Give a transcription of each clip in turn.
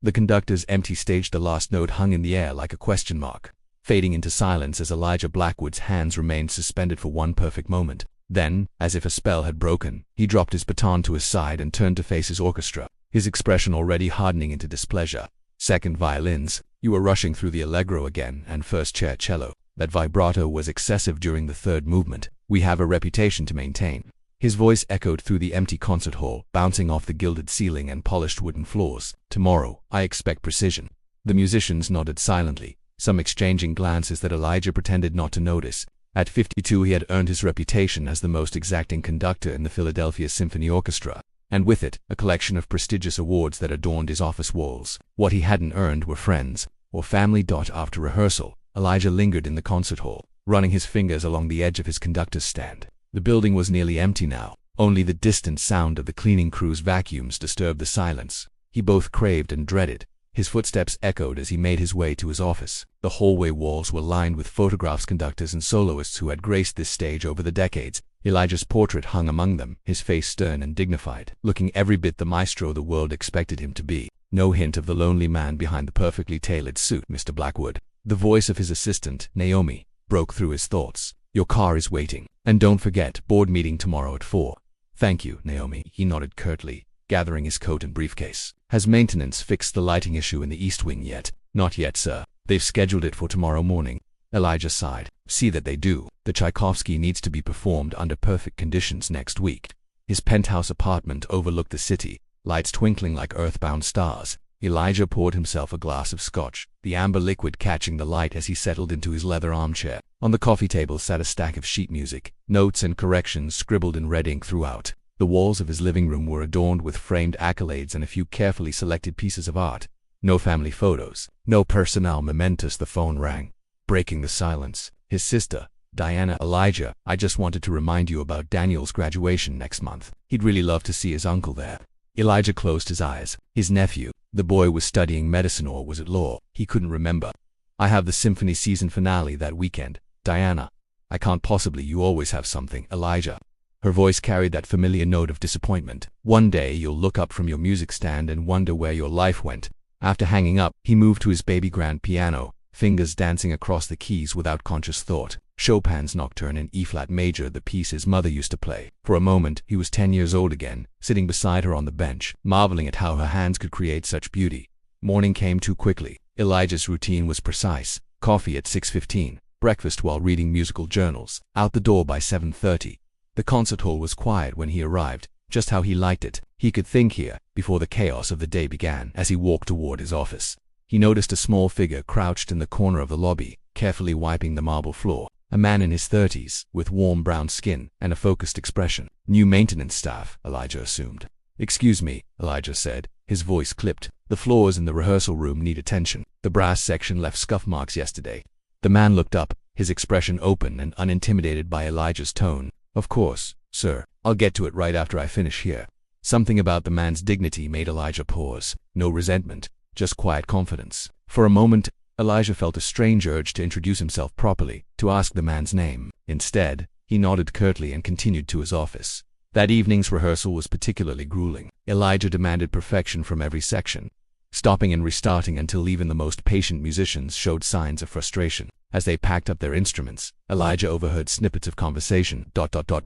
The conductor's empty stage the last note hung in the air like a question mark, fading into silence as Elijah Blackwood's hands remained suspended for one perfect moment. Then, as if a spell had broken, he dropped his baton to his side and turned to face his orchestra, his expression already hardening into displeasure. Second violins, you were rushing through the allegro again, and first chair cello. That vibrato was excessive during the third movement. We have a reputation to maintain. His voice echoed through the empty concert hall, bouncing off the gilded ceiling and polished wooden floors. Tomorrow, I expect precision. The musicians nodded silently, some exchanging glances that Elijah pretended not to notice. At 52 he had earned his reputation as the most exacting conductor in the Philadelphia Symphony Orchestra, and with it, a collection of prestigious awards that adorned his office walls. What he hadn't earned were friends or family. After rehearsal, Elijah lingered in the concert hall, running his fingers along the edge of his conductor's stand. The building was nearly empty now. Only the distant sound of the cleaning crew's vacuums disturbed the silence he both craved and dreaded. His footsteps echoed as he made his way to his office. The hallway walls were lined with photographs, conductors and soloists who had graced this stage over the decades. Elijah's portrait hung among them, his face stern and dignified, looking every bit the maestro the world expected him to be. No hint of the lonely man behind the perfectly tailored suit, Mr. Blackwood. The voice of his assistant, Naomi, broke through his thoughts. Your car is waiting. And don't forget, board meeting tomorrow at 4. Thank you, Naomi. He nodded curtly, gathering his coat and briefcase. Has maintenance fixed the lighting issue in the East Wing yet? Not yet, sir. They've scheduled it for tomorrow morning. Elijah sighed. See that they do. The Tchaikovsky needs to be performed under perfect conditions next week. His penthouse apartment overlooked the city, lights twinkling like earthbound stars. Elijah poured himself a glass of scotch, the amber liquid catching the light as he settled into his leather armchair. On the coffee table sat a stack of sheet music, notes and corrections scribbled in red ink throughout. The walls of his living room were adorned with framed accolades and a few carefully selected pieces of art. No family photos, no personnel mementos. The phone rang, breaking the silence. His sister, Diana. Elijah, I just wanted to remind you about Daniel's graduation next month. He'd really love to see his uncle there. Elijah closed his eyes. His nephew. The boy was studying medicine, or was it law? He couldn't remember. I have the symphony season finale that weekend. Diana. I can't possibly. You always have something. Elijah. Her voice carried that familiar note of disappointment. One day you'll look up from your music stand and wonder where your life went. After hanging up, he moved to his baby grand piano, fingers dancing across the keys without conscious thought. Chopin's Nocturne in E-flat major, the piece his mother used to play. For a moment, he was 10 years old again, sitting beside her on the bench, marveling at how her hands could create such beauty. Morning came too quickly. Elijah's routine was precise. Coffee at 6:15, breakfast while reading musical journals, out the door by 7:30. The concert hall was quiet when he arrived, just how he liked it. He could think here, before the chaos of the day began. As he walked toward his office, he noticed a small figure crouched in the corner of the lobby, carefully wiping the marble floor. A man in his 30s, with warm brown skin and a focused expression. New maintenance staff, Elijah assumed. Excuse me, Elijah said, his voice clipped. The floors in the rehearsal room need attention. The brass section left scuff marks yesterday. The man looked up, his expression open and unintimidated by Elijah's tone. Of course, sir. I'll get to it right after I finish here. Something about the man's dignity made Elijah pause. No resentment, just quiet confidence. For a moment, Elijah felt a strange urge to introduce himself properly, to ask the man's name. Instead, he nodded curtly and continued to his office. That evening's rehearsal was particularly grueling. Elijah demanded perfection from every section, stopping and restarting until even the most patient musicians showed signs of frustration. As they packed up their instruments, Elijah overheard snippets of conversation.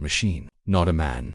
Machine, not a man.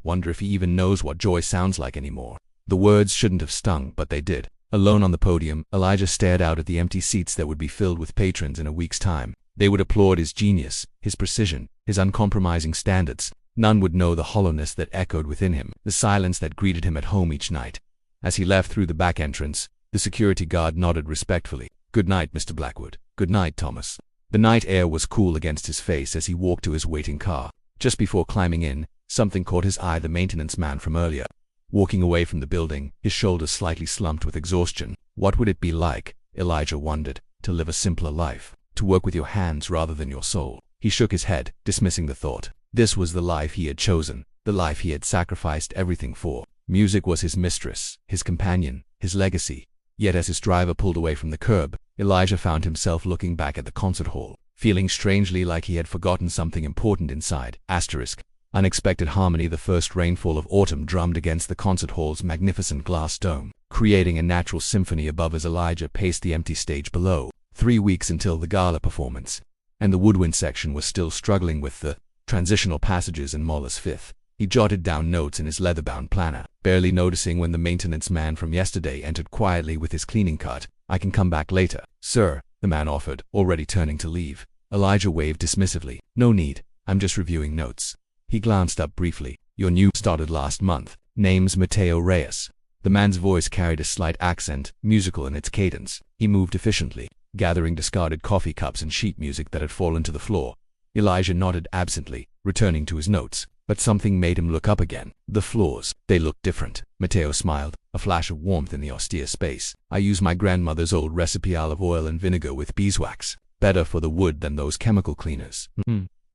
Wonder if he even knows what joy sounds like anymore. The words shouldn't have stung, but they did. Alone on the podium, Elijah stared out at the empty seats that would be filled with patrons in a week's time. They would applaud his genius, his precision, his uncompromising standards. None would know the hollowness that echoed within him, the silence that greeted him at home each night. As he left through the back entrance, the security guard nodded respectfully. Good night, Mr. Blackwood. Good night, Thomas. The night air was cool against his face as he walked to his waiting car. Just before climbing in, something caught his eye. The maintenance man from earlier. Walking away from the building, his shoulders slightly slumped with exhaustion. What would it be like, Elijah wondered, to live a simpler life, to work with your hands rather than your soul? He shook his head, dismissing the thought. This was the life he had chosen, the life he had sacrificed everything for. Music was his mistress, his companion, his legacy. Yet as his driver pulled away from the curb, Elijah found himself looking back at the concert hall, feeling strangely like he had forgotten something important inside. Unexpected harmony. The first rainfall of autumn drummed against the concert hall's magnificent glass dome, creating a natural symphony above as Elijah paced the empty stage below. 3 weeks until the gala performance, and the woodwind section was still struggling with the transitional passages in Mahler's Fifth. He jotted down notes in his leather-bound planner, barely noticing when the maintenance man from yesterday entered quietly with his cleaning cart. "I can come back later, sir," the man offered, already turning to leave. Elijah waved dismissively. "No need, I'm just reviewing notes." He glanced up briefly. "Your new started last month. Name's Mateo Reyes." The man's voice carried a slight accent, musical in its cadence. He moved efficiently, gathering discarded coffee cups and sheet music that had fallen to the floor. Elijah nodded absently, returning to his notes, but something made him look up again. The floors, they looked different. Mateo smiled, a flash of warmth in the austere space. "I use my grandmother's old recipe: olive oil and vinegar with beeswax. Better for the wood than those chemical cleaners."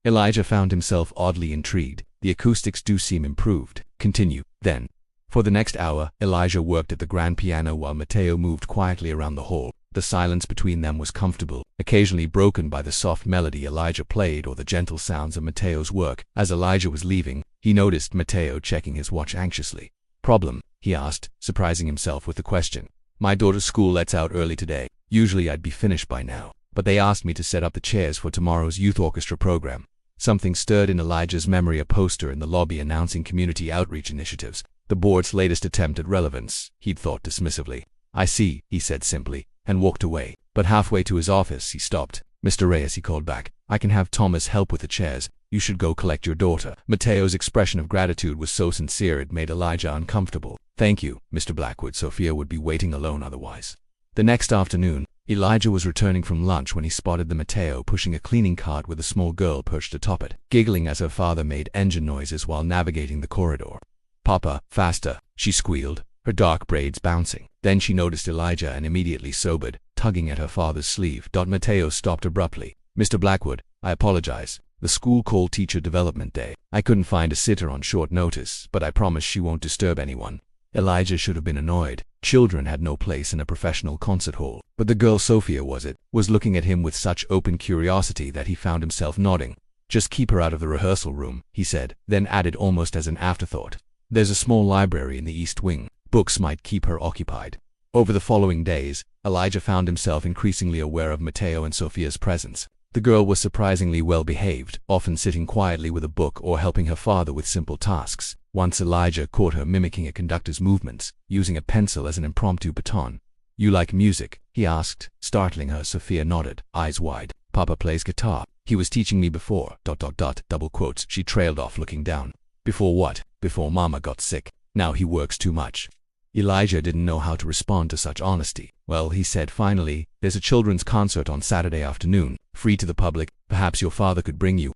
Elijah found himself oddly intrigued. "The acoustics do seem improved. Continue, then." For the next hour, Elijah worked at the grand piano while Mateo moved quietly around the hall. The silence between them was comfortable, occasionally broken by the soft melody Elijah played or the gentle sounds of Mateo's work. As Elijah was leaving, he noticed Mateo checking his watch anxiously. "Problem?" he asked, surprising himself with the question. "My daughter's school lets out early today. Usually I'd be finished by now, but they asked me to set up the chairs for tomorrow's youth orchestra program." Something stirred in Elijah's memory, a poster in the lobby announcing community outreach initiatives. The board's latest attempt at relevance, he'd thought dismissively. "I see," he said simply, and walked away. But halfway to his office, he stopped. "Mr. Reyes," he called back, "I can have Thomas help with the chairs. You should go collect your daughter." Mateo's expression of gratitude was so sincere it made Elijah uncomfortable. "Thank you, Mr. Blackwood. Sophia would be waiting alone otherwise." The next afternoon, Elijah was returning from lunch when he spotted the Mateo pushing a cleaning cart with a small girl perched atop it, giggling as her father made engine noises while navigating the corridor. "Papa, faster," she squealed, her dark braids bouncing. Then she noticed Elijah and immediately sobered, tugging at her father's sleeve. Mateo stopped abruptly. "Mr. Blackwood, I apologize. The school called Teacher Development Day. I couldn't find a sitter on short notice, but I promise she won't disturb anyone." Elijah should have been annoyed. Children had no place in a professional concert hall. But the girl, Sophia was looking at him with such open curiosity that he found himself nodding. "Just keep her out of the rehearsal room," he said, then added almost as an afterthought, "There's a small library in the East Wing. Books might keep her occupied." Over the following days, Elijah found himself increasingly aware of Mateo and Sophia's presence. The girl was surprisingly well behaved, often sitting quietly with a book or helping her father with simple tasks. Once Elijah caught her mimicking a conductor's movements, using a pencil as an impromptu baton. "You like music?" he asked, startling her. Sophia nodded, eyes wide. "Papa plays guitar. He was teaching me before, ... double quotes. She trailed off, looking down. "Before what?" "Before Mama got sick. Now he works too much." Elijah didn't know how to respond to such honesty. "Well," he said finally, "there's a children's concert on Saturday afternoon, free to the public. Perhaps your father could bring you."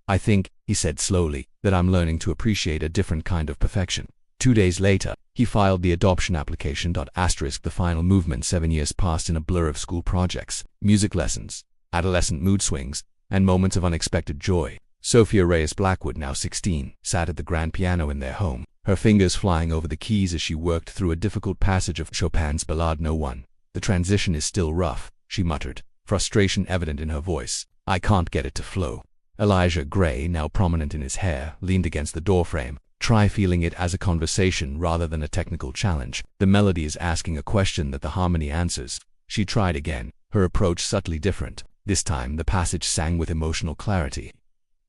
"I think," he said slowly, "that I'm learning to appreciate a different kind of perfection." 2 days later, he filed the adoption application. The final movement. 7 years passed in a blur of school projects, music lessons, adolescent mood swings, and moments of unexpected joy. Sophia Reyes Blackwood, now 16, sat at the grand piano in their home, her fingers flying over the keys as she worked through a difficult passage of Chopin's Ballade No. 1. "The transition is still rough," she muttered, frustration evident in her voice. "I can't get it to flow." Elijah, gray, now prominent in his hair, leaned against the doorframe. "Try feeling it as a conversation rather than a technical challenge. The melody is asking a question that the harmony answers." She tried again, her approach subtly different. This time the passage sang with emotional clarity.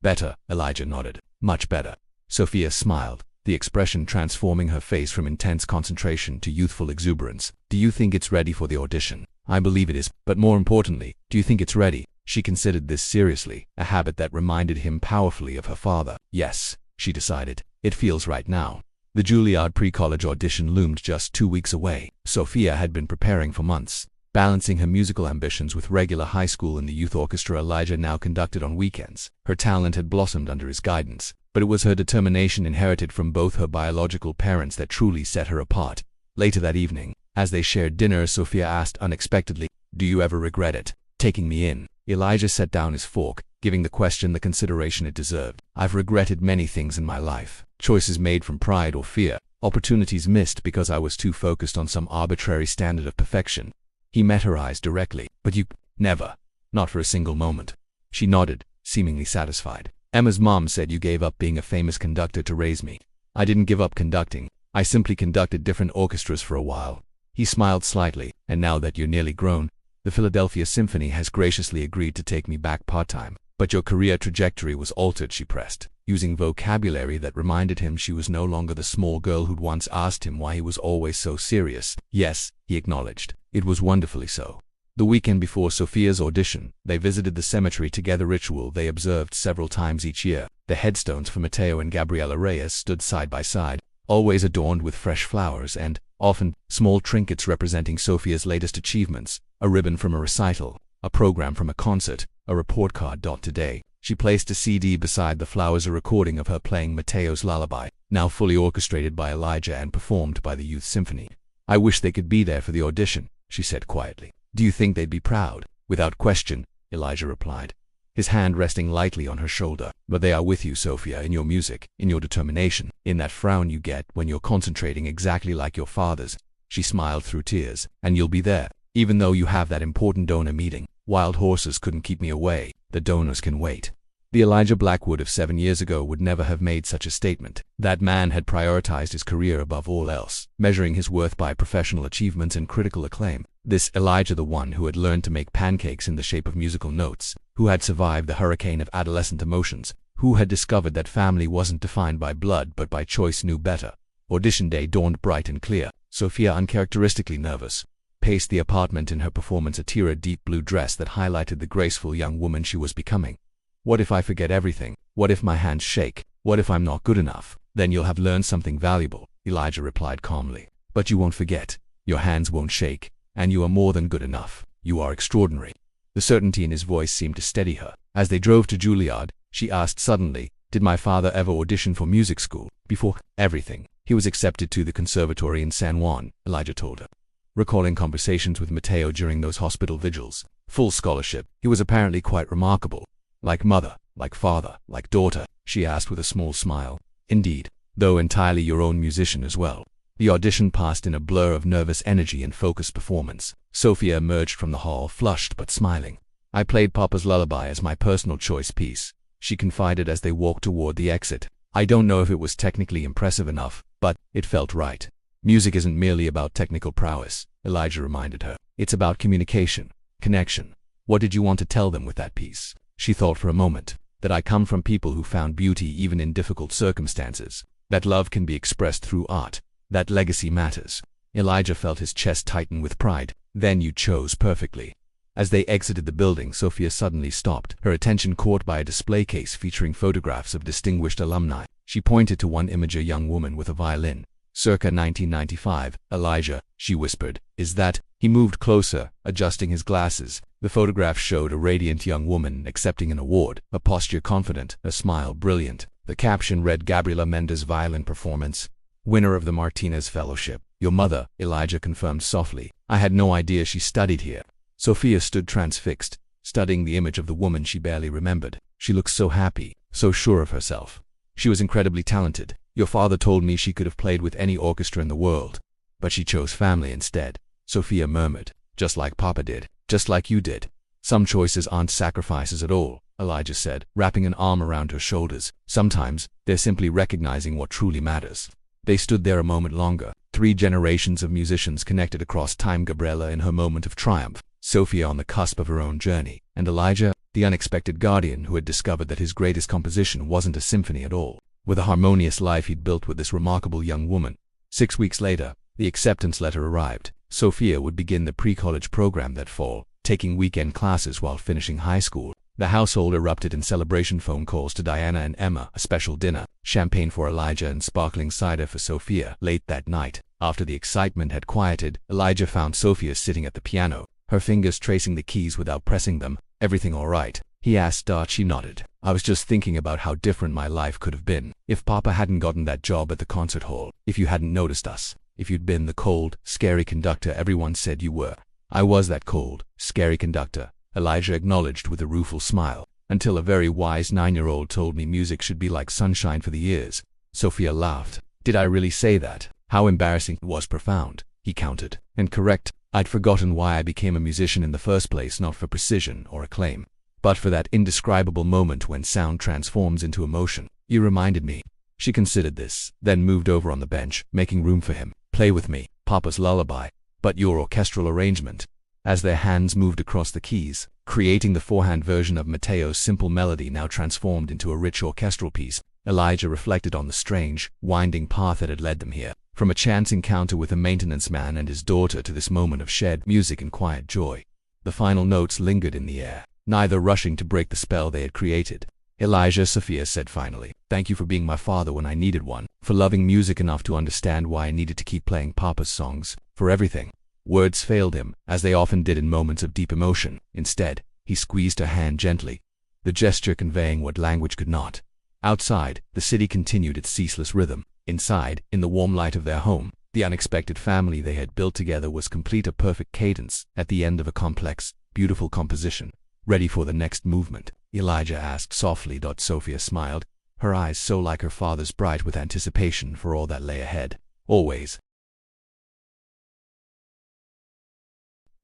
"Better," Elijah nodded. "Much better." Sophia smiled, the expression transforming her face from intense concentration to youthful exuberance. "Do you think it's ready for the audition?" "I believe it is, but more importantly, do you think it's ready?" She considered this seriously, a habit that reminded him powerfully of her father. "Yes," she decided. "It feels right now." The Juilliard pre-college audition loomed just 2 weeks away. Sophia had been preparing for months, balancing her musical ambitions with regular high school in the youth orchestra Elijah now conducted on weekends. Her talent had blossomed under his guidance, but it was her determination inherited from both her biological parents that truly set her apart. Later that evening, as they shared dinner, Sophia asked unexpectedly, "Do you ever regret it, taking me in?" Elijah set down his fork, giving the question the consideration it deserved. "I've regretted many things in my life. Choices made from pride or fear, opportunities missed because I was too focused on some arbitrary standard of perfection." He met her eyes directly. "But you..." "Never. Not for a single moment." She nodded, seemingly satisfied. "Emma's mom said you gave up being a famous conductor to raise me. I didn't give up conducting. I simply conducted different orchestras for a while. He smiled slightly. And now that you're nearly grown, the Philadelphia Symphony has graciously agreed to take me back part-time. But your career trajectory was altered, she pressed, using vocabulary that reminded him she was no longer the small girl who'd once asked him why he was always so serious. Yes, he acknowledged. It was wonderfully so. The weekend before Sophia's audition, they visited the cemetery together, ritual they observed several times each year. The headstones for Mateo and Gabriela Reyes stood side by side, always adorned with fresh flowers and, often, small trinkets representing Sophia's latest achievements, a ribbon from a recital, a program from a concert, a report card. Today, she placed a CD beside the flowers, a recording of her playing Mateo's lullaby, now fully orchestrated by Elijah and performed by the Youth Symphony. I wish they could be there for the audition, she said quietly. Do you think they'd be proud? Without question, Elijah replied, his hand resting lightly on her shoulder. But they are with you, Sophia, in your music, in your determination, in that frown you get when you're concentrating exactly like your father's. She smiled through tears. And you'll be there, even though you have that important donor meeting. Wild horses couldn't keep me away. The donors can wait. The Elijah Blackwood of 7 years ago would never have made such a statement. That man had prioritized his career above all else, measuring his worth by professional achievements and critical acclaim. This Elijah, the one who had learned to make pancakes in the shape of musical notes, who had survived the hurricane of adolescent emotions, who had discovered that family wasn't defined by blood but by choice, knew better. Audition day dawned bright and clear. Sophia, uncharacteristically nervous, paced the apartment in her performance attire, deep blue dress that highlighted the graceful young woman she was becoming. What if I forget everything? What if my hands shake? What if I'm not good enough? Then you'll have learned something valuable, Elijah replied calmly. But you won't forget. Your hands won't shake. And you are more than good enough. You are extraordinary. The certainty in his voice seemed to steady her. As they drove to Juilliard, she asked suddenly, did my father ever audition for music school? Before everything, he was accepted to the conservatory in San Juan, Elijah told her. Recalling conversations with Mateo during those hospital vigils, full scholarship, he was apparently quite remarkable. Like mother, like father, like daughter, she asked with a small smile. Indeed, though entirely your own musician as well. The audition passed in a blur of nervous energy and focused performance. Sophia emerged from the hall, flushed but smiling. I played Papa's lullaby as my personal choice piece, she confided as they walked toward the exit. I don't know if it was technically impressive enough, but it felt right. Music isn't merely about technical prowess, Elijah reminded her. It's about communication, connection. What did you want to tell them with that piece? She thought for a moment. That I come from people who found beauty even in difficult circumstances. That love can be expressed through art. That legacy matters. Elijah felt his chest tighten with pride. Then you chose perfectly. As they exited the building, Sophia suddenly stopped, her attention caught by a display case featuring photographs of distinguished alumni. She pointed to one image, a young woman with a violin. Circa 1995, Elijah, she whispered. Is that? He moved closer, adjusting his glasses. The photograph showed a radiant young woman accepting an award, a posture confident, a smile brilliant. The caption read, Gabriela Mendez violin performance, winner of the Martinez Fellowship. Your mother, Elijah confirmed softly. I had no idea she studied here. Sophia stood transfixed, studying the image of the woman she barely remembered. She looked so happy, so sure of herself. She was incredibly talented. Your father told me she could have played with any orchestra in the world. But she chose family instead, Sophia murmured. Just like Papa did. Just like you did. Some choices aren't sacrifices at all, Elijah said, wrapping an arm around her shoulders. Sometimes, they're simply recognizing what truly matters. They stood there a moment longer. 3 generations of musicians connected across time, Gabriela in her moment of triumph, Sophia on the cusp of her own journey, and Elijah, the unexpected guardian who had discovered that his greatest composition wasn't a symphony at all. With a harmonious life he'd built with this remarkable young woman. 6 weeks later, the acceptance letter arrived. Sophia would begin the pre-college program that fall, taking weekend classes while finishing high school. The household erupted in celebration, phone calls to Diana and Emma, a special dinner, champagne for Elijah and sparkling cider for Sophia. Late that night, after the excitement had quieted, Elijah found Sophia sitting at the piano, her fingers tracing the keys without pressing them. Everything all right? He asked. She nodded. I was just thinking about how different my life could have been if Papa hadn't gotten that job at the concert hall, if you hadn't noticed us, if you'd been the cold, scary conductor everyone said you were. I was that cold, scary conductor, Elijah acknowledged with a rueful smile, until a very wise 9-year-old told me music should be like sunshine for the ears. Sophia laughed. Did I really say that? How embarrassing. It was profound, he countered. And correct, I'd forgotten why I became a musician in the first place, not for precision or acclaim, but for that indescribable moment when sound transforms into emotion. You reminded me. She considered this, then moved over on the bench, making room for him. Play with me, Papa's lullaby, but your orchestral arrangement. As their hands moved across the keys, creating the four-hand version of Mateo's simple melody now transformed into a rich orchestral piece, Elijah reflected on the strange, winding path that had led them here. From a chance encounter with a maintenance man and his daughter to this moment of shared music and quiet joy. The final notes lingered in the air, neither rushing to break the spell they had created. Elijah, Sophia said finally, thank you for being my father when I needed one, for loving music enough to understand why I needed to keep playing Papa's songs, for everything. Words failed him, as they often did in moments of deep emotion. Instead, he squeezed her hand gently, the gesture conveying what language could not. Outside, the city continued its ceaseless rhythm. Inside, in the warm light of their home, the unexpected family they had built together was complete a perfect cadence at the end of a complex, beautiful composition. Ready for the next movement? Elijah asked softly. Sophia smiled, her eyes so like her father's, bright with anticipation for all that lay ahead. Always.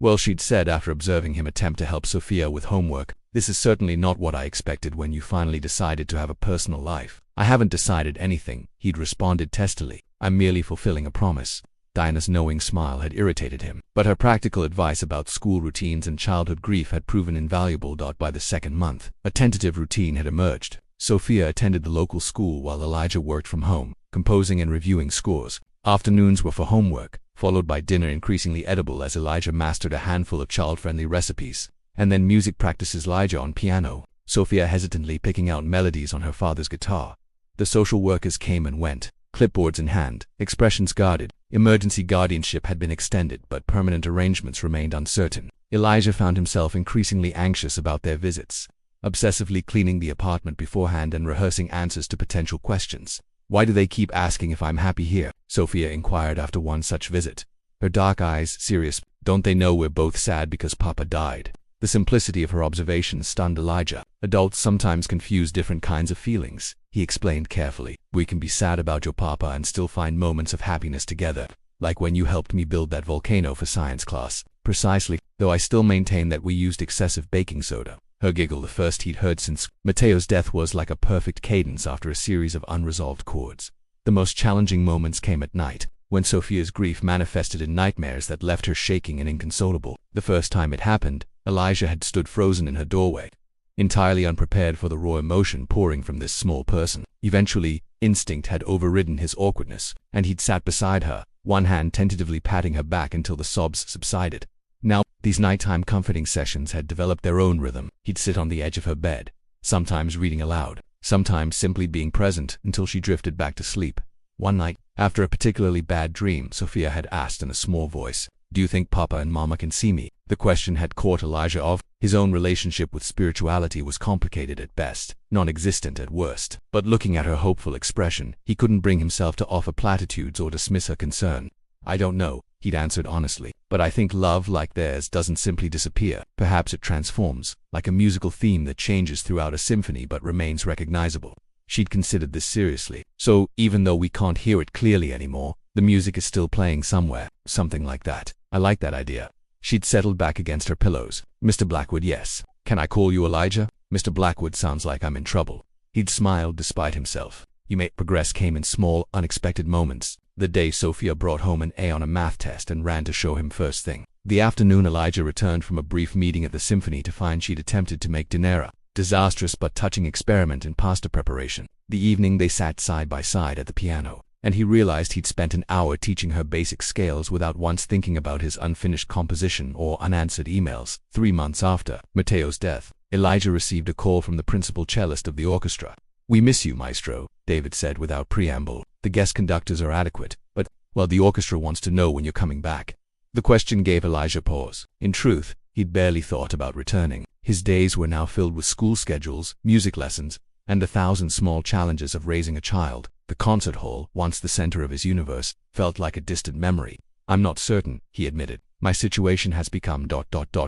Well, she'd said after observing him attempt to help Sophia with homework, this is certainly not what I expected when you finally decided to have a personal life. I haven't decided anything, he'd responded testily. I'm merely fulfilling a promise. Diana's knowing smile had irritated him, but her practical advice about school routines and childhood grief had proven invaluable. By the second month, a tentative routine had emerged. Sophia attended the local school while Elijah worked from home, composing and reviewing scores. Afternoons were for homework, followed by dinner increasingly edible as Elijah mastered a handful of child-friendly recipes, and then music practices. Elijah on piano, Sophia hesitantly picking out melodies on her father's guitar. The social workers came and went, clipboards in hand, expressions guarded. Emergency guardianship had been extended, but permanent arrangements remained uncertain. Elijah found himself increasingly anxious about their visits, obsessively cleaning the apartment beforehand and rehearsing answers to potential questions. Why do they keep asking if I'm happy here? Sophia inquired after one such visit, her dark eyes serious. Don't they know we're both sad because Papa died? The simplicity of her observations stunned Elijah. Adults sometimes confuse different kinds of feelings, he explained carefully. We can be sad about your Papa and still find moments of happiness together, like when you helped me build that volcano for science class. Precisely, though I still maintain that we used excessive baking soda. Her giggle, the first he'd heard since Mateo's death, was like a perfect cadence after a series of unresolved chords. The most challenging moments came at night, when Sophia's grief manifested in nightmares that left her shaking and inconsolable. The first time it happened, Elijah had stood frozen in her doorway, entirely unprepared for the raw emotion pouring from this small person. Eventually, instinct had overridden his awkwardness, and he'd sat beside her, one hand tentatively patting her back until the sobs subsided. Now, these nighttime comforting sessions had developed their own rhythm. He'd sit on the edge of her bed, sometimes reading aloud, sometimes simply being present until she drifted back to sleep. One night, after a particularly bad dream, Sophia had asked in a small voice, "Do you think Papa and Mama can see me?" The question had caught Elijah off. His own relationship with spirituality was complicated at best, non-existent at worst. But looking at her hopeful expression, he couldn't bring himself to offer platitudes or dismiss her concern. "I don't know," he'd answered honestly, "but I think love like theirs doesn't simply disappear. Perhaps it transforms, like a musical theme that changes throughout a symphony but remains recognizable." She'd considered this seriously. "So, even though we can't hear it clearly anymore, the music is still playing somewhere." "Something like that. I like that idea." She'd settled back against her pillows. "Mr. Blackwood, yes. Can I call you Elijah? Mr. Blackwood sounds like I'm in trouble." He'd smiled despite himself. You may progress came in small, unexpected moments. The day Sophia brought home an A on a math test and ran to show him first thing. The afternoon Elijah returned from a brief meeting at the symphony to find she'd attempted to make dinner. Disastrous but touching experiment in pasta preparation. The evening they sat side by side at the piano, and he realized he'd spent an hour teaching her basic scales without once thinking about his unfinished composition or unanswered emails. 3 months after Mateo's death, Elijah received a call from the principal cellist of the orchestra. "We miss you, maestro," David said without preamble. "The guest conductors are adequate, but, well, the orchestra wants to know when you're coming back." The question gave Elijah pause. In truth, he'd barely thought about returning. His days were now filled with school schedules, music lessons, and the thousand small challenges of raising a child. The concert hall, once the center of his universe, felt like a distant memory. "I'm not certain," he admitted. "My situation has become ...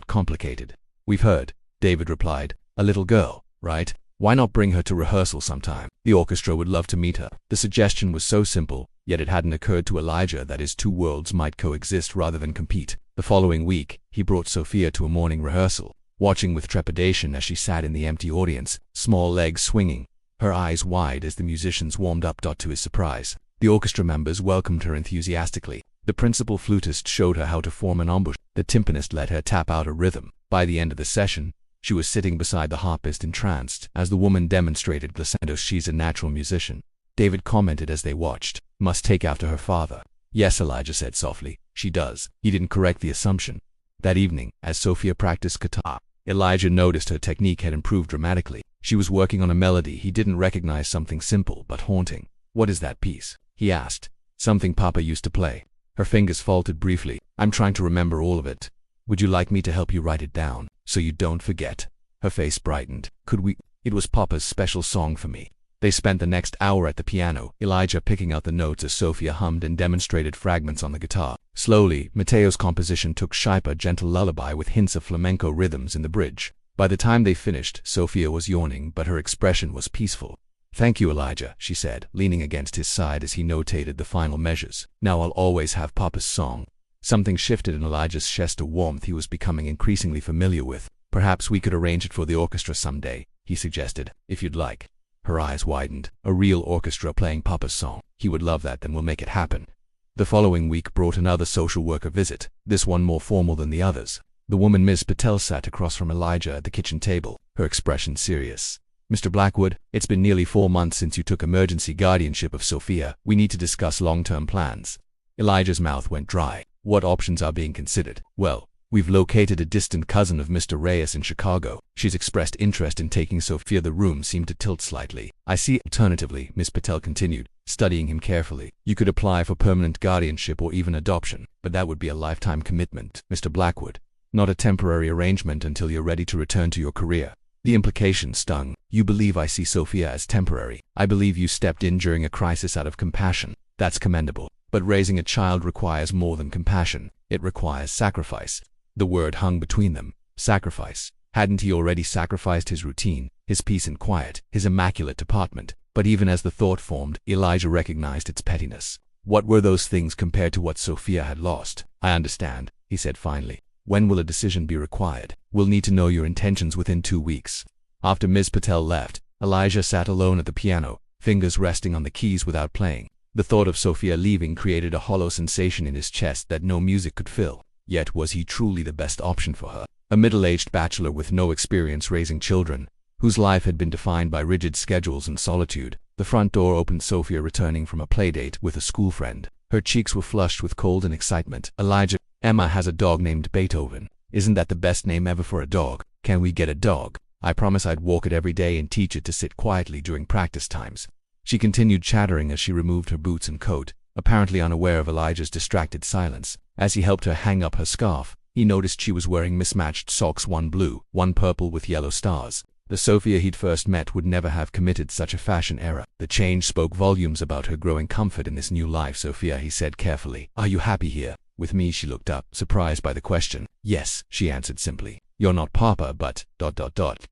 complicated." "We've heard," David replied. "A little girl, right? Why not bring her to rehearsal sometime? The orchestra would love to meet her." The suggestion was so simple, yet it hadn't occurred to Elijah that his two worlds might coexist rather than compete. The following week, he brought Sophia to a morning rehearsal, watching with trepidation as she sat in the empty audience, small legs swinging, her eyes wide as the musicians warmed up. To his surprise, the orchestra members welcomed her enthusiastically. The principal flutist showed her how to form an embouchure. The timpanist let her tap out a rhythm. By the end of the session, she was sitting beside the harpist entranced as the woman demonstrated glissando. She's a natural musician, David commented as they watched. Must take after her father. Yes, Elijah said softly. She does. He didn't correct the assumption. That evening, as Sophia practiced guitar, Elijah noticed her technique had improved dramatically. She was working on a melody he didn't recognize, something simple but haunting. What is that piece? He asked. Something Papa used to play. Her fingers faltered briefly. I'm trying to remember all of it. Would you like me to help you write it down, so you don't forget? Her face brightened. Could we? It was Papa's special song for me. They spent the next hour at the piano, Elijah picking out the notes as Sophia hummed and demonstrated fragments on the guitar. Slowly, Mateo's composition took shape, a gentle lullaby with hints of flamenco rhythms in the bridge. By the time they finished, Sophia was yawning, but her expression was peaceful. Thank you, Elijah, she said, leaning against his side as he notated the final measures. Now I'll always have Papa's song. Something shifted in Elijah's chest, a warmth he was becoming increasingly familiar with. Perhaps we could arrange it for the orchestra someday, he suggested, if you'd like. Her eyes widened. A real orchestra playing Papa's song. He would love that. Then we'll make it happen. The following week brought another social worker visit, this one more formal than the others. The woman Ms. Patel sat across from Elijah at the kitchen table, her expression serious. Mr. Blackwood, it's been nearly 4 months since you took emergency guardianship of Sophia. We need to discuss long-term plans. Elijah's mouth went dry. What options are being considered? Well, we've located a distant cousin of Mr. Reyes in Chicago. She's expressed interest in taking Sophia. The room seemed to tilt slightly. I see. Alternatively, Ms. Patel continued, studying him carefully, you could apply for permanent guardianship or even adoption, but that would be a lifetime commitment, Mr. Blackwood. Not a temporary arrangement until you're ready to return to your career. The implication stung. You believe I see Sophia as temporary. I believe you stepped in during a crisis out of compassion. That's commendable. But raising a child requires more than compassion. It requires sacrifice. The word hung between them. Sacrifice. Hadn't he already sacrificed his routine, his peace and quiet, his immaculate apartment? But even as the thought formed, Elijah recognized its pettiness. What were those things compared to what Sophia had lost? I understand, he said finally. When will a decision be required? We'll need to know your intentions within 2 weeks. After Ms. Patel left, Elijah sat alone at the piano, fingers resting on the keys without playing. The thought of Sophia leaving created a hollow sensation in his chest that no music could fill. Yet was he truly the best option for her? A middle-aged bachelor with no experience raising children, whose life had been defined by rigid schedules and solitude. The front door opened. Sophia returning from a playdate with a school friend. Her cheeks were flushed with cold and excitement. Elijah, Emma has a dog named Beethoven. Isn't that the best name ever for a dog? Can we get a dog? I promise I'd walk it every day and teach it to sit quietly during practice times. She continued chattering as she removed her boots and coat, apparently unaware of Elijah's distracted silence. As he helped her hang up her scarf, he noticed she was wearing mismatched socks, one blue, one purple with yellow stars. The Sophia he'd first met would never have committed such a fashion error. The change spoke volumes about her growing comfort in this new life. Sophia, he said carefully, are you happy here? With me? She looked up, surprised by the question. Yes, she answered simply. You're not Papa, but...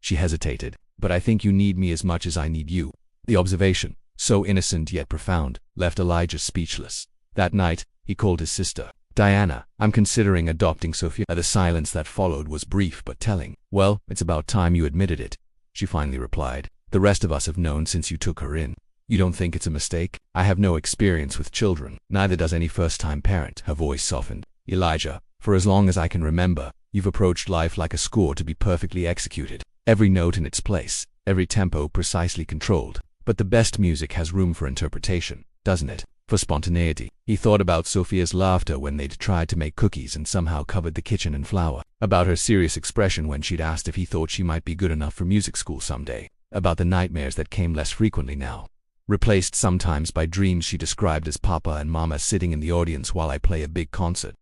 She hesitated. But I think you need me as much as I need you. The observation, so innocent yet profound, left Elijah speechless. That night, he called his sister. Diana, I'm considering adopting Sophia. The silence that followed was brief but telling. Well, it's about time you admitted it, she finally replied. The rest of us have known since you took her in. You don't think it's a mistake? I have no experience with children. Neither does any first-time parent. Her voice softened. Elijah, for as long as I can remember, you've approached life like a score to be perfectly executed. Every note in its place, every tempo precisely controlled. But the best music has room for interpretation, doesn't it? For spontaneity. He thought about Sophia's laughter when they'd tried to make cookies and somehow covered the kitchen in flour. About her serious expression when she'd asked if he thought she might be good enough for music school someday. About the nightmares that came less frequently now, replaced sometimes by dreams she described as Papa and Mama sitting in the audience while I play a big concert.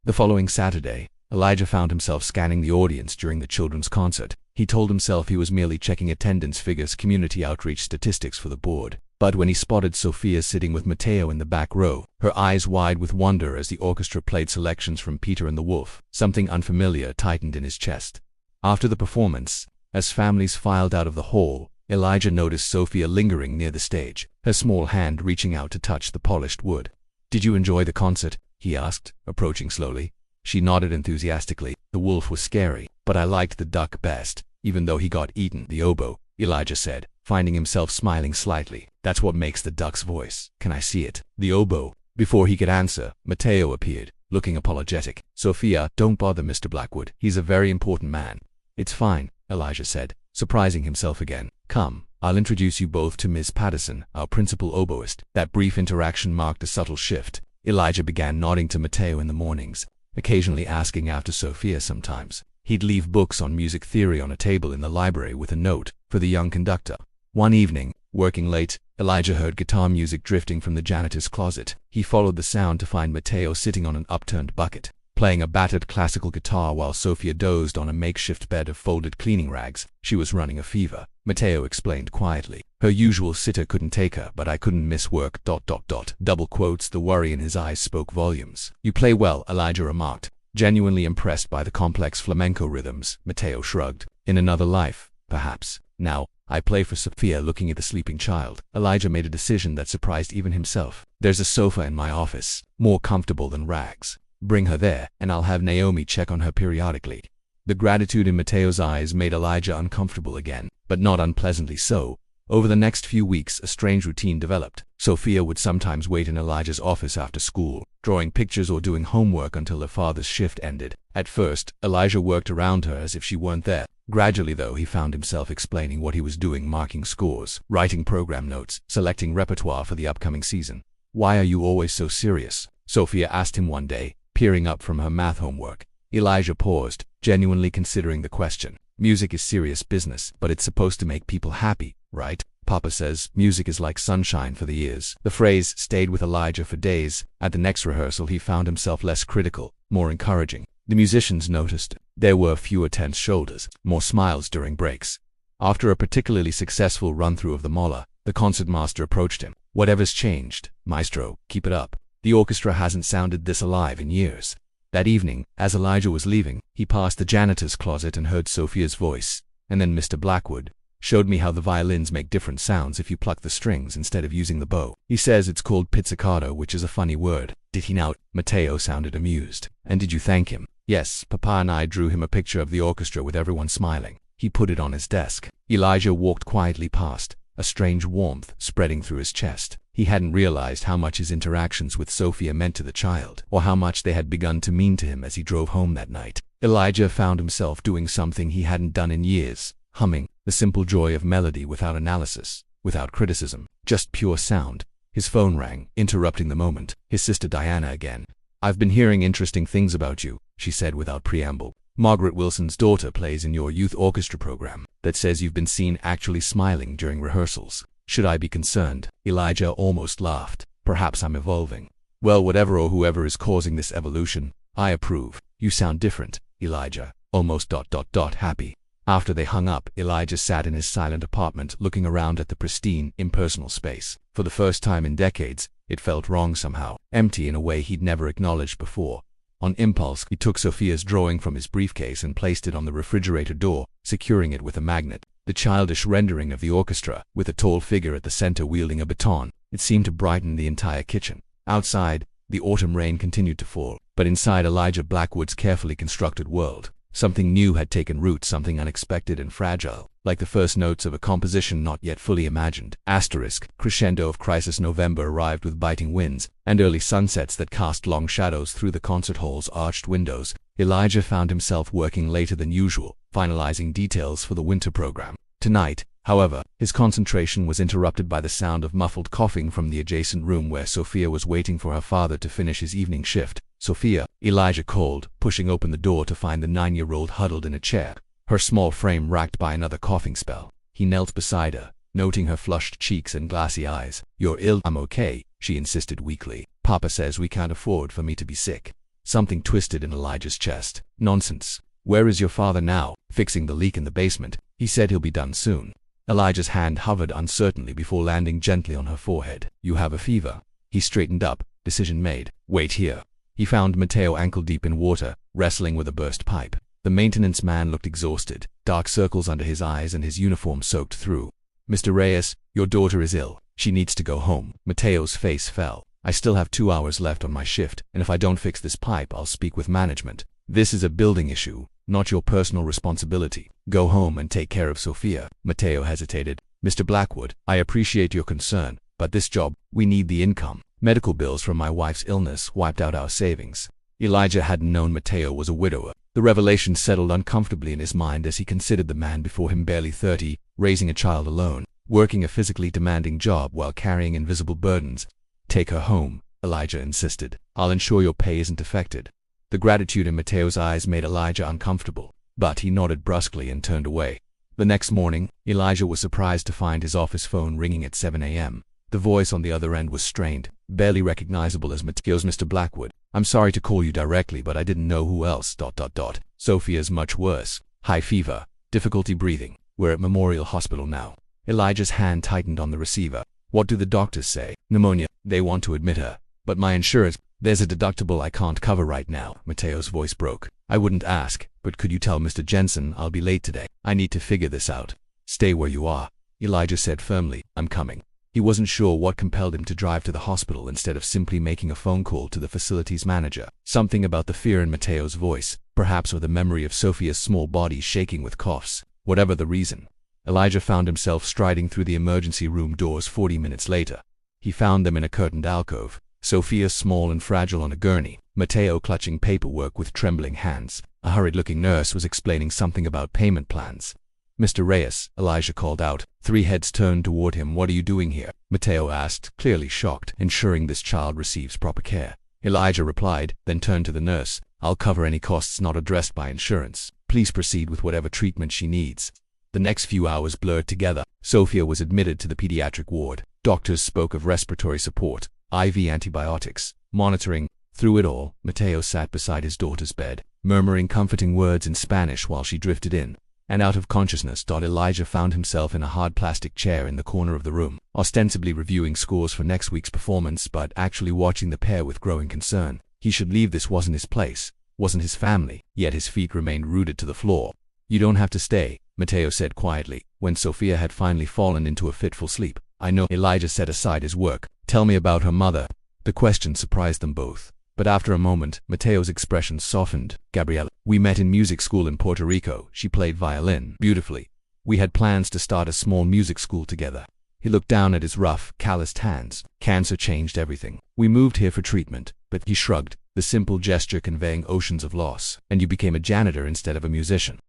The following Saturday, Elijah found himself scanning the audience during the children's concert. He told himself he was merely checking attendance figures, community outreach statistics for the board. But when he spotted Sophia sitting with Mateo in the back row, her eyes wide with wonder as the orchestra played selections from Peter and the Wolf, something unfamiliar tightened in his chest. After the performance, as families filed out of the hall, Elijah noticed Sophia lingering near the stage, her small hand reaching out to touch the polished wood. Did you enjoy the concert? He asked, approaching slowly. She nodded enthusiastically. The wolf was scary, but I liked the duck best. even though he got eaten. The oboe, Elijah said, finding himself smiling slightly. That's what makes the duck's voice. Can I see it? The oboe. Before he could answer, Matteo appeared, looking apologetic. Sophia, don't bother Mr. Blackwood. He's a very important man. It's fine, Elijah said, surprising himself again. Come, I'll introduce you both to Miss Patterson, our principal oboist. That brief interaction marked a subtle shift. Elijah began nodding to Matteo in the mornings, occasionally asking after Sophia sometimes. He'd leave books on music theory on a table in the library with a note for the young conductor. One evening, working late, Elijah heard guitar music drifting from the janitor's closet. He followed the sound to find Matteo sitting on an upturned bucket, playing a battered classical guitar while Sophia dozed on a makeshift bed of folded cleaning rags. She was running a fever, Matteo explained quietly. Her usual sitter couldn't take her, but I couldn't miss work. Double quotes, the worry in his eyes spoke volumes. You play well, Elijah remarked, genuinely impressed by the complex flamenco rhythms. Matteo shrugged. In another life, perhaps. Now, I play for Sophia. Looking at the sleeping child, Elijah made a decision that surprised even himself. There's a sofa in my office, more comfortable than rags. Bring her there, and I'll have Naomi check on her periodically. The gratitude in Matteo's eyes made Elijah uncomfortable again, but not unpleasantly so. Over the next few weeks, a strange routine developed. Sophia would sometimes wait in Elijah's office after school, drawing pictures or doing homework until her father's shift ended. At first, Elijah worked around her as if she weren't there. Gradually, though, he found himself explaining what he was doing, marking scores, writing program notes, selecting repertoire for the upcoming season. Why are you always so serious? Sophia asked him one day, peering up from her math homework. Elijah paused, genuinely considering the question. Music is serious business, but it's supposed to make people happy, right? Papa says music is like sunshine for the ears. The phrase stayed with Elijah for days. At the next rehearsal, he found himself less critical, more encouraging. The musicians noticed. There were fewer tense shoulders, more smiles during breaks. After a particularly successful run-through of the Molla, the concertmaster approached him. Whatever's changed, maestro, keep it up. The orchestra hasn't sounded this alive in years. That evening, as Elijah was leaving, he passed the janitor's closet and heard Sophia's voice. And then Mr. Blackwood showed me how the violins make different sounds if you pluck the strings instead of using the bow. He says it's called pizzicato, which is a funny word. Did he now? Matteo sounded amused. And did you thank him? Yes, Papa and I drew him a picture of the orchestra with everyone smiling. He put it on his desk. Elijah walked quietly past, a strange warmth spreading through his chest. He hadn't realized how much his interactions with Sophia meant to the child, or how much they had begun to mean to him as he drove home that night. Elijah found himself doing something he hadn't done in years, humming, the simple joy of melody without analysis, without criticism, just pure sound. His phone rang, interrupting the moment. His sister Diana again. I've been hearing interesting things about you, she said without preamble. Margaret Wilson's daughter plays in your youth orchestra program. That says you've been seen actually smiling during rehearsals. Should I be concerned? Elijah almost laughed. Perhaps I'm evolving. Well, whatever or whoever is causing this evolution, I approve. You sound different, Elijah. Almost happy. After they hung up, Elijah sat in his silent apartment looking around at the pristine, impersonal space. For the first time in decades, it felt wrong somehow, empty in a way he'd never acknowledged before. On impulse, he took Sophia's drawing from his briefcase and placed it on the refrigerator door, securing it with a magnet. The childish rendering of the orchestra, with a tall figure at the center wielding a baton, it seemed to brighten the entire kitchen. Outside, the autumn rain continued to fall, but inside Elijah Blackwood's carefully constructed world, something new had taken root, something unexpected and fragile, like the first notes of a composition not yet fully imagined. Crescendo of crisis. November arrived with biting winds and early sunsets that cast long shadows through the concert hall's arched windows. Elijah found himself working later than usual, finalizing details for the winter program. Tonight, however, his concentration was interrupted by the sound of muffled coughing from the adjacent room where Sophia was waiting for her father to finish his evening shift. Sophia, Elijah called, pushing open the door to find the 9-year-old huddled in a chair, her small frame racked by another coughing spell. He knelt beside her, noting her flushed cheeks and glassy eyes. You're ill? I'm okay, she insisted weakly. Papa says we can't afford for me to be sick. Something twisted in Elijah's chest. Nonsense. Where is your father now? Fixing the leak in the basement. He said he'll be done soon. Elijah's hand hovered uncertainly before landing gently on her forehead. You have a fever. He straightened up, decision made. Wait here. He found Matteo ankle-deep in water, wrestling with a burst pipe. The maintenance man looked exhausted, dark circles under his eyes and his uniform soaked through. Mr. Reyes, your daughter is ill. She needs to go home. Matteo's face fell. I still have 2 hours left on my shift, and if I don't fix this pipe, I'll speak with management. This is a building issue, not your personal responsibility. Go home and take care of Sophia. Mateo hesitated. Mr. Blackwood, I appreciate your concern, but this job, we need the income. Medical bills from my wife's illness wiped out our savings. Elijah hadn't known Mateo was a widower. The revelation settled uncomfortably in his mind as he considered the man before him, barely 30, raising a child alone, working a physically demanding job while carrying invisible burdens. Take her home, Elijah insisted. I'll ensure your pay isn't affected. The gratitude in Mateo's eyes made Elijah uncomfortable, but he nodded brusquely and turned away. The next morning, Elijah was surprised to find his office phone ringing at 7 a.m. The voice on the other end was strained, barely recognizable as Mateo's. Mr. Blackwood, I'm sorry to call you directly, but I didn't know who else. Sophia's much worse. High fever, difficulty breathing. We're at Memorial Hospital now. Elijah's hand tightened on the receiver. What do the doctors say? Pneumonia. They want to admit her. But my insurance, there's a deductible I can't cover right now. Mateo's voice broke. I wouldn't ask, but could you tell Mr. Jensen I'll be late today? I need to figure this out. Stay where you are, Elijah said firmly. I'm coming. He wasn't sure what compelled him to drive to the hospital instead of simply making a phone call to the facility's manager. Something about the fear in Mateo's voice, perhaps, or the memory of Sophia's small body shaking with coughs. Whatever the reason, Elijah found himself striding through the emergency room doors 40 minutes later. He found them in a curtained alcove, Sophia small and fragile on a gurney, Mateo clutching paperwork with trembling hands. A hurried-looking nurse was explaining something about payment plans. Mr. Reyes, Elijah called out. 3 heads turned toward him. What are you doing here? Mateo asked, clearly shocked. Ensuring this child receives proper care. Elijah replied, then turned to the nurse. I'll cover any costs not addressed by insurance. Please proceed with whatever treatment she needs. The next few hours blurred together. Sophia was admitted to the pediatric ward. Doctors spoke of respiratory support, IV antibiotics, monitoring. Through it all, Mateo sat beside his daughter's bed, murmuring comforting words in Spanish while she drifted in and out of consciousness. Elijah found himself in a hard plastic chair in the corner of the room, ostensibly reviewing scores for next week's performance, but actually watching the pair with growing concern. He should leave. This wasn't his place, wasn't his family, yet his feet remained rooted to the floor. You don't have to stay, Mateo said quietly, when Sophia had finally fallen into a fitful sleep. I know. Elijah set aside his work. Tell me about her mother. The question surprised them both. But after a moment, Mateo's expression softened. Gabriela. We met in music school in Puerto Rico. She played violin beautifully. We had plans to start a small music school together. He looked down at his rough, calloused hands. Cancer changed everything. We moved here for treatment, but he shrugged, the simple gesture conveying oceans of loss. And you became a janitor instead of a musician.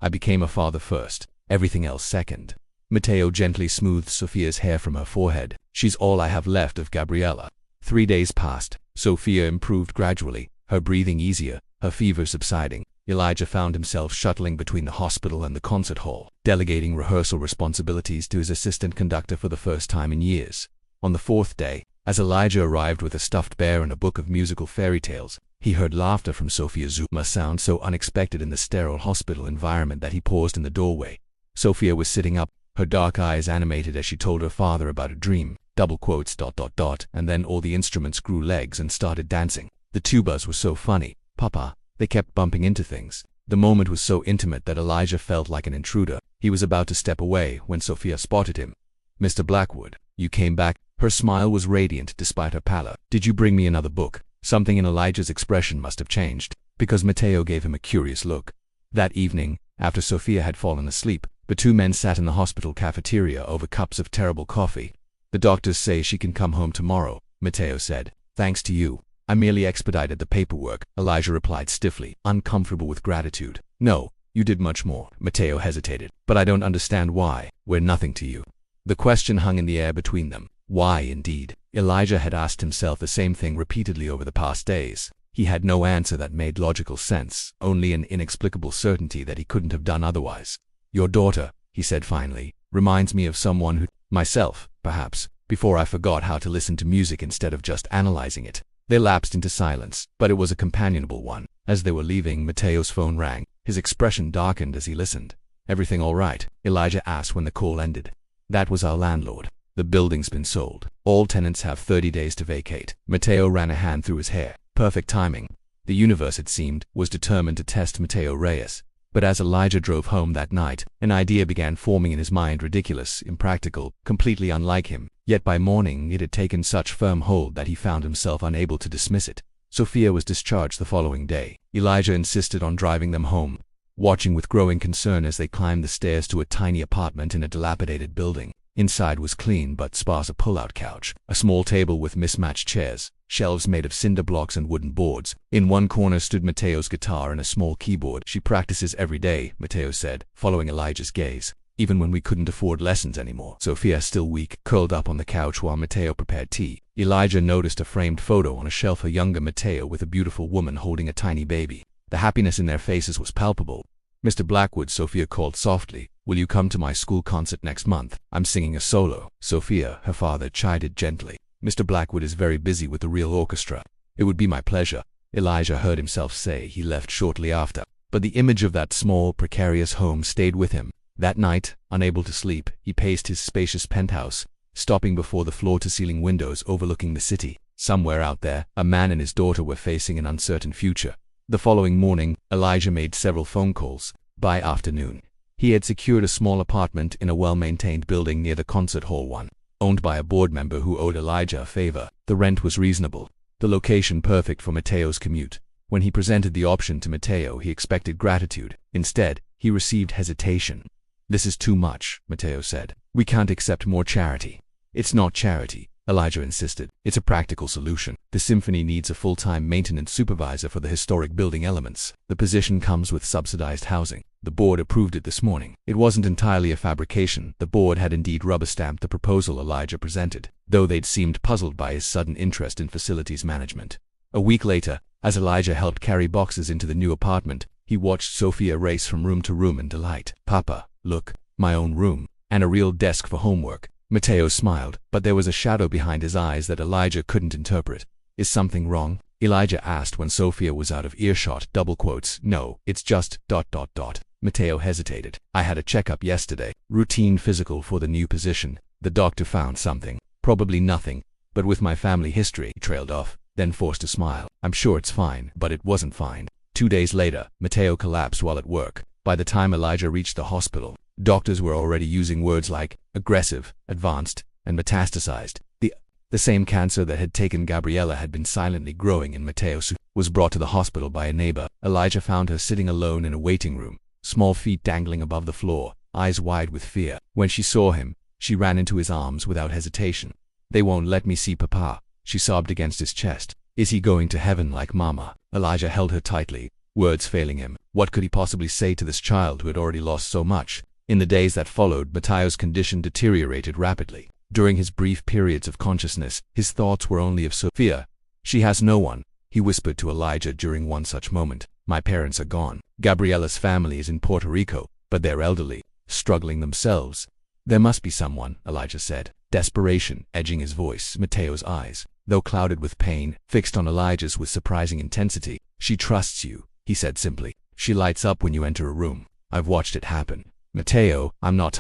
I became a father first, everything else second. Mateo gently smoothed Sophia's hair from her forehead. She's all I have left of Gabriela. 3 days passed. Sophia improved gradually, her breathing easier, her fever subsiding. Elijah found himself shuttling between the hospital and the concert hall, delegating rehearsal responsibilities to his assistant conductor for the first time in years. On the 4th day, as Elijah arrived with a stuffed bear and a book of musical fairy tales, he heard laughter from Sophia. A sound so unexpected in the sterile hospital environment that he paused in the doorway. Sophia was sitting up, her dark eyes animated as she told her father about a dream, and then all the instruments grew legs and started dancing. The tubas were so funny, Papa. They kept bumping into things. The moment was so intimate that Elijah felt like an intruder. He was about to step away when Sophia spotted him. Mr. Blackwood, you came back. Her smile was radiant despite her pallor. Did you bring me another book? Something in Elijah's expression must have changed, because Mateo gave him a curious look. That evening, after Sophia had fallen asleep, the 2 men sat in the hospital cafeteria over cups of terrible coffee. The doctors say she can come home tomorrow, Mateo said. Thanks to you. I merely expedited the paperwork, Elijah replied stiffly, uncomfortable with gratitude. No, you did much more. Mateo hesitated. But I don't understand why. We're nothing to you. The question hung in the air between them. Why, indeed? Elijah had asked himself the same thing repeatedly over the past days. He had no answer that made logical sense, only an inexplicable certainty that he couldn't have done otherwise. Your daughter, he said finally, reminds me of someone who, myself, perhaps, before I forgot how to listen to music instead of just analyzing it. They lapsed into silence, but it was a companionable one. As they were leaving, Mateo's phone rang. His expression darkened as he listened. Everything all right? Elijah asked when the call ended. That was our landlord. The building's been sold. All tenants have 30 days to vacate. Mateo ran a hand through his hair. Perfect timing. The universe, it seemed, was determined to test Mateo Reyes. But as Elijah drove home that night, an idea began forming in his mind, ridiculous, impractical, completely unlike him. Yet by morning it had taken such firm hold that he found himself unable to dismiss it. Sophia was discharged the following day. Elijah insisted on driving them home, watching with growing concern as they climbed the stairs to a tiny apartment in a dilapidated building. Inside was clean but sparse: a pull-out couch, a small table with mismatched chairs, shelves made of cinder blocks and wooden boards. In one corner stood Mateo's guitar and a small keyboard. "She practices every day," Mateo said, following Elijah's gaze. "Even when we couldn't afford lessons anymore." Sophia, still weak, curled up on the couch while Mateo prepared tea. Elijah noticed a framed photo on a shelf: a younger Mateo with a beautiful woman holding a tiny baby. The happiness in their faces was palpable. "Mr. Blackwood," Sophia called softly, "will you come to my school concert next month? I'm singing a solo." "Sophia," her father chided gently, "Mr. Blackwood is very busy with the real orchestra." "It would be my pleasure," Elijah heard himself say. He left shortly after, but the image of that small, precarious home stayed with him. That night, unable to sleep, he paced his spacious penthouse, stopping before the floor-to-ceiling windows overlooking the city. Somewhere out there, a man and his daughter were facing an uncertain future. The following morning, Elijah made several phone calls. By afternoon, he had secured a small apartment in a well-maintained building near the concert hall, one owned by a board member who owed Elijah a favor. The rent was reasonable, the location perfect for Mateo's commute. When he presented the option to Mateo, he expected gratitude. Instead, he received hesitation. "This is too much," Mateo said. "We can't accept more charity." "It's not charity," Elijah insisted. "It's a practical solution. The symphony needs a full-time maintenance supervisor for the historic building elements. The position comes with subsidized housing. The board approved it this morning." It wasn't entirely a fabrication. The board had indeed rubber-stamped the proposal Elijah presented, though they'd seemed puzzled by his sudden interest in facilities management. A week later, as Elijah helped carry boxes into the new apartment, he watched Sophia race from room to room in delight. "Papa, look, my own room, and a real desk for homework." Mateo smiled, but there was a shadow behind his eyes that Elijah couldn't interpret. "Is something wrong?" Elijah asked when Sophia was out of earshot. Double quotes. "No, it's just ... Mateo hesitated. "I had a checkup yesterday. Routine physical for the new position. The doctor found something. Probably nothing, but with my family history," he trailed off, then forced a smile. "I'm sure it's fine." But it wasn't fine. 2 days later, Mateo collapsed while at work. By the time Elijah reached the hospital, doctors were already using words like aggressive, advanced, and metastasized. The same cancer that had taken Gabriella had been silently growing in Mateo. Was brought to the hospital by a neighbor. Elijah found her sitting alone in a waiting room, small feet dangling above the floor, eyes wide with fear. When she saw him, she ran into his arms without hesitation. "They won't let me see Papa," she sobbed against his chest. "Is he going to heaven like Mama?" Elijah held her tightly, words failing him. What could he possibly say to this child who had already lost so much? In the days that followed, Mateo's condition deteriorated rapidly. During his brief periods of consciousness, his thoughts were only of Sophia. "She has no one," he whispered to Elijah during one such moment. "My parents are gone. Gabriella's family is in Puerto Rico, but they're elderly, struggling themselves." "There must be someone," Elijah said, desperation edging his voice. Mateo's eyes, though clouded with pain, fixed on Elijah's with surprising intensity. "She trusts you," he said simply. "She lights up when you enter a room. I've watched it happen." "Mateo, I'm not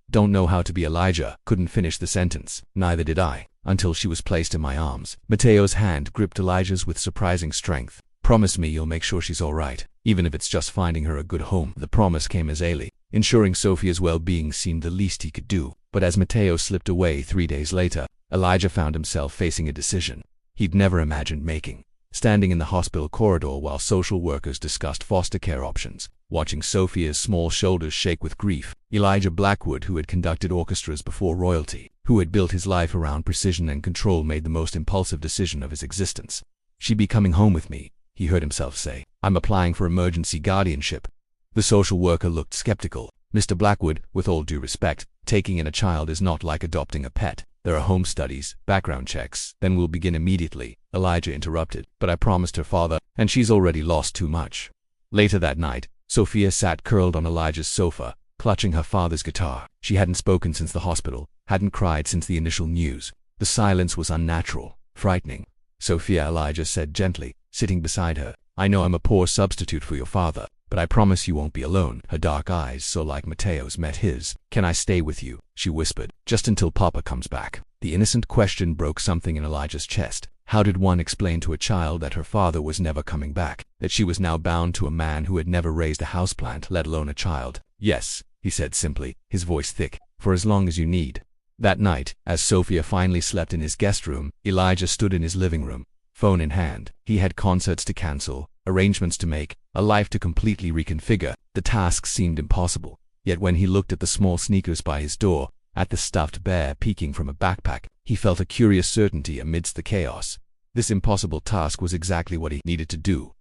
don't know how to be." Elijah couldn't finish the sentence. "Neither did I, until she was placed in my arms." Mateo's hand gripped Elijah's with surprising strength. "Promise me you'll make sure she's all right, even if it's just finding her a good home." The promise came as airy. Ensuring Sophia's well-being seemed the least he could do. But as Mateo slipped away 3 days later, Elijah found himself facing a decision he'd never imagined making. Standing in the hospital corridor while social workers discussed foster care options, watching Sophia's small shoulders shake with grief, Elijah Blackwood, who had conducted orchestras before royalty, who had built his life around precision and control, made the most impulsive decision of his existence. "She'd be coming home with me," he heard himself say. "I'm applying for emergency guardianship." The social worker looked skeptical. "Mr. Blackwood, with all due respect, taking in a child is not like adopting a pet. There are home studies, background checks." "Then we'll begin immediately," Elijah interrupted. "But I promised her father, and she's already lost too much." Later that night, Sophia sat curled on Elijah's sofa, clutching her father's guitar. She hadn't spoken since the hospital, hadn't cried since the initial news. The silence was unnatural, frightening. "Sophia," Elijah said gently, sitting beside her, "I know I'm a poor substitute for your father, but I promise you won't be alone." Her dark eyes, so like Mateo's, met his. "Can I stay with you?" she whispered. "Just until Papa comes back." The innocent question broke something in Elijah's chest. How did one explain to a child that her father was never coming back, that she was now bound to a man who had never raised a houseplant, let alone a child? "Yes," he said simply, his voice thick, "for as long as you need." That night, as Sophia finally slept in his guest room, Elijah stood in his living room, phone in hand. He had concerts to cancel, arrangements to make, a life to completely reconfigure. The task seemed impossible. Yet when he looked at the small sneakers by his door, at the stuffed bear peeking from a backpack, he felt a curious certainty amidst the chaos. This impossible task was exactly what he needed to do.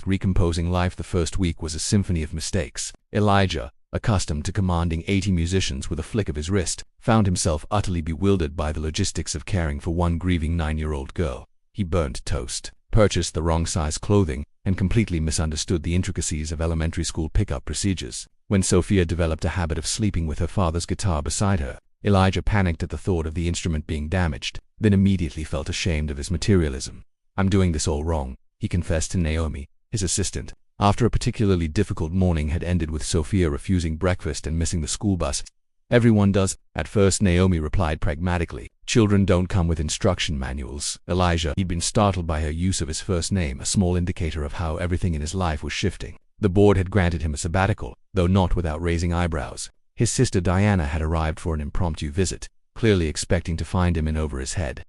Recomposing life. The first week was a symphony of mistakes. Elijah, accustomed to commanding 80 musicians with a flick of his wrist, found himself utterly bewildered by the logistics of caring for one grieving 9-year-old girl. He burnt toast, purchased the wrong size clothing, and completely misunderstood the intricacies of elementary school pickup procedures. When Sophia developed a habit of sleeping with her father's guitar beside her, Elijah panicked at the thought of the instrument being damaged, then immediately felt ashamed of his materialism. "I'm doing this all wrong," he confessed to Naomi, his assistant, after a particularly difficult morning had ended with Sophia refusing breakfast and missing the school bus. "Everyone does." At first Naomi replied pragmatically, "Children don't come with instruction manuals." Elijah, he'd been startled by her use of his first name, a small indicator of how everything in his life was shifting. The board had granted him a sabbatical, though not without raising eyebrows. His sister Diana had arrived for an impromptu visit, clearly expecting to find him in over his head.